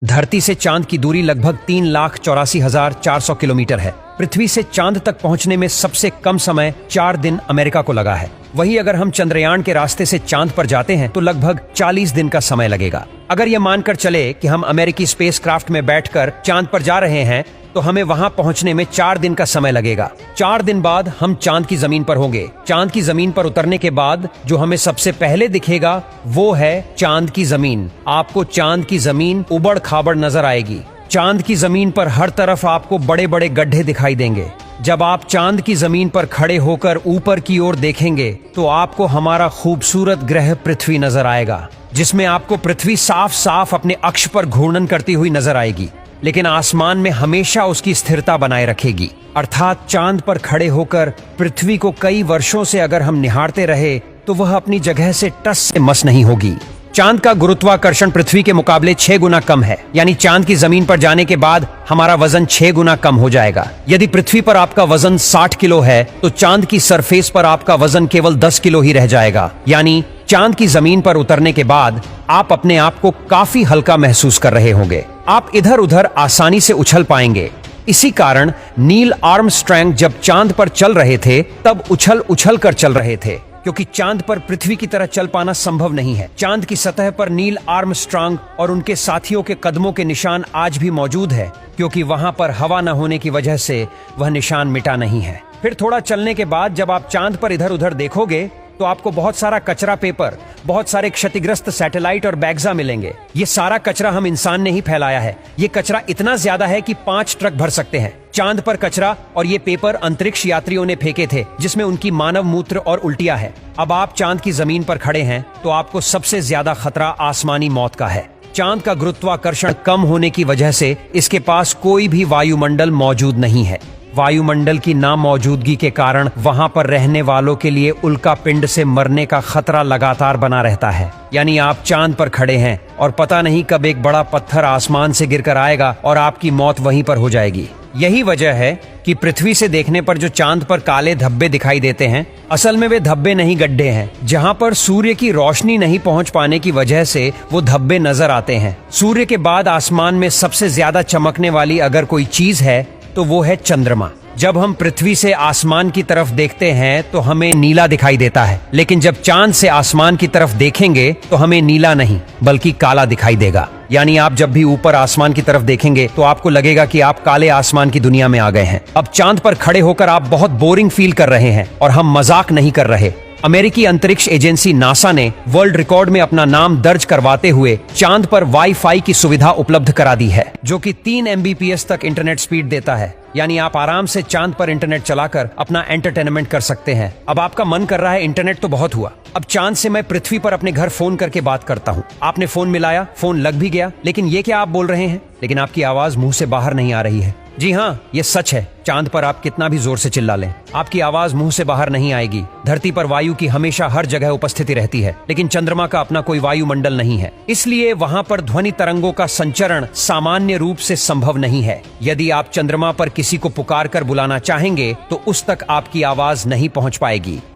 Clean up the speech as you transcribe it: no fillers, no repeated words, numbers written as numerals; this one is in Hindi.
धरती से चांद की दूरी लगभग 3,84,400 किलोमीटर है। पृथ्वी से चांद तक पहुंचने में सबसे कम समय 4 दिन अमेरिका को लगा है। वहीं अगर हम चंद्रयान के रास्ते से चांद पर जाते हैं तो लगभग 40 दिन का समय लगेगा। अगर यह मानकर चले कि हम अमेरिकी स्पेसक्राफ्ट में बैठकर चांद पर जा रहे हैं तो हमें वहां पहुंचने में 4 दिन का समय लगेगा। 4 दिन बाद हम चांद की जमीन पर होंगे। चांद की जमीन पर उतरने के बाद जो हमें सबसे पहले दिखेगा वो है चांद की जमीन। आपको चांद की जमीन उबड़ खाबड़ नजर आएगी। चांद की जमीन पर हर तरफ आपको बड़े बड़े गड्ढे दिखाई देंगे। जब आप चांद की जमीन पर खड़े होकर ऊपर की ओर देखेंगे तो आपको हमारा खूबसूरत ग्रह पृथ्वी नजर आएगा, जिसमें आपको पृथ्वी साफ साफ अपने अक्ष पर घूर्णन करती हुई नजर आएगी, लेकिन आसमान में हमेशा उसकी स्थिरता बनाए रखेगी। अर्थात चांद पर खड़े होकर पृथ्वी को कई वर्षों से अगर हम निहारते रहे तो वह अपनी जगह से टस से मस नहीं होगी। चांद का गुरुत्वाकर्षण पृथ्वी के मुकाबले 6 गुना कम है, यानी चांद की जमीन पर जाने के बाद हमारा वजन 6 गुना कम हो जाएगा। यदि पृथ्वी पर आपका वजन 60 किलो है तो चांद की सरफेस पर आपका वजन केवल 10 किलो ही रह जाएगा। यानी चांद की जमीन पर उतरने के बाद आप अपने आप को काफी हल्का महसूस कर रहे होंगे। आप इधर उधर आसानी से उछल पाएंगे। इसी कारण नील आर्मस्ट्रांग जब चांद पर चल रहे थे तब उछल उछल कर चल रहे थे, क्योंकि चांद पर पृथ्वी की तरह चल पाना संभव नहीं है। चांद की सतह पर नील आर्मस्ट्रांग और उनके साथियों के कदमों के निशान आज भी मौजूद है, क्योंकि वहां पर हवा न होने की वजह से वह निशान मिटा नहीं है। फिर थोड़ा चलने के बाद जब आप चांद पर इधर उधर देखोगे तो आपको बहुत सारा कचरा पेपर, बहुत सारे क्षतिग्रस्त सैटेलाइट और बैग्जा मिलेंगे। ये सारा कचरा हम इंसान ने ही फैलाया है। ये कचरा इतना ज्यादा है कि 5 ट्रक भर सकते हैं। चांद पर कचरा और ये पेपर अंतरिक्ष यात्रियों ने फेंके थे, जिसमें उनकी मानव मूत्र और उल्टियां है। अब आप चांद की जमीन पर खड़े हैं तो आपको सबसे ज्यादा खतरा आसमानी मौत का है। चांद का गुरुत्वाकर्षण कम होने की वजह से इसके पास कोई भी वायुमंडल मौजूद नहीं है। वायुमंडल की नामौजूदगी के कारण वहां पर रहने वालों के लिए उल्का पिंड से मरने का खतरा लगातार बना रहता है। यानी आप चांद पर खड़े हैं और पता नहीं कब एक बड़ा पत्थर आसमान से गिरकर आएगा और आपकी मौत वहीं पर हो जाएगी। यही वजह है कि पृथ्वी से देखने पर जो चांद पर काले धब्बे दिखाई देते हैं, असल में वे धब्बे नहीं गड्ढे हैं। जहां पर सूर्य की रोशनी नहीं पहुंच पाने की वजह से वो धब्बे नजर आते हैं। सूर्य के बाद आसमान में सबसे ज्यादा चमकने वाली अगर कोई चीज है तो वो है चंद्रमा। जब हम पृथ्वी से आसमान की तरफ देखते हैं तो हमें नीला दिखाई देता है, लेकिन जब चांद से आसमान की तरफ देखेंगे तो हमें नीला नहीं बल्कि काला दिखाई देगा। यानी आप जब भी ऊपर आसमान की तरफ देखेंगे तो आपको लगेगा कि आप काले आसमान की दुनिया में आ गए हैं। अब चांद पर खड़े होकर आप बहुत बोरिंग फील कर रहे हैं और हम मजाक नहीं कर रहे। अमेरिकी अंतरिक्ष एजेंसी नासा ने वर्ल्ड रिकॉर्ड में अपना नाम दर्ज करवाते हुए चांद पर वाईफाई की सुविधा उपलब्ध करा दी है, जो कि 3 MBPS तक इंटरनेट स्पीड देता है। यानी आप आराम से चांद पर इंटरनेट चलाकर अपना एंटरटेनमेंट कर सकते हैं। अब आपका मन कर रहा है इंटरनेट तो बहुत हुआ, अब चांद से मैं पृथ्वी पर अपने घर फोन करके बात करता हूँ। आपने फोन मिलाया, फोन लग भी गया, लेकिन ये क्या आप बोल रहे हैं? लेकिन आपकी आवाज मुंह से बाहर नहीं आ रही है। जी हाँ, ये सच है। चांद पर आप कितना भी जोर से चिल्ला लें, आपकी आवाज मुंह से बाहर नहीं आएगी। धरती पर वायु की हमेशा हर जगह उपस्थिति रहती है, लेकिन चंद्रमा का अपना कोई वायुमंडल नहीं है, इसलिए वहां पर ध्वनि तरंगों का संचरण सामान्य रूप से संभव नहीं है। यदि आप चंद्रमा पर किसी को पुकार कर बुलाना चाहेंगे तो उस तक आपकी आवाज नहीं पहुंच पाएगी।